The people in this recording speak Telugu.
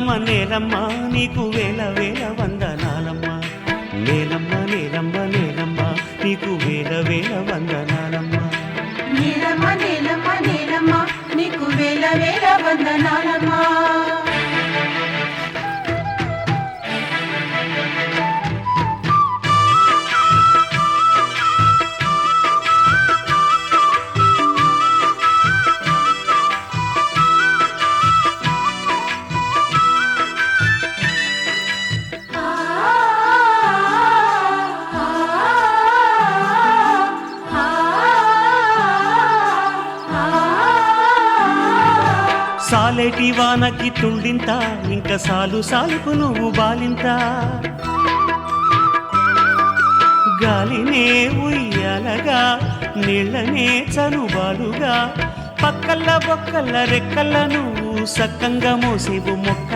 నేలమ్మ నేలమ్మ నీకు వేల వేల వందనాలమ్మ నేలమ్మ నేలమ్మ నేలమ్మ నీకు వేల వేల వందనాలమ్మ నేలమ్మ నేలమ్మ నేలమ్మ నీకు వేల వేల వందనాలమ్మ సాలేటి వానకి తుండింత ఇంక సాలు సాలుకు నువ్వు బాలింత గాలినే ఉయ్యాలగా నీళ్ళనే చనుబాలుగా పక్కల్ల బొక్కల్ల రెక్కల్ల నువ్వు సక్కంగా మోసేవు మొక్కల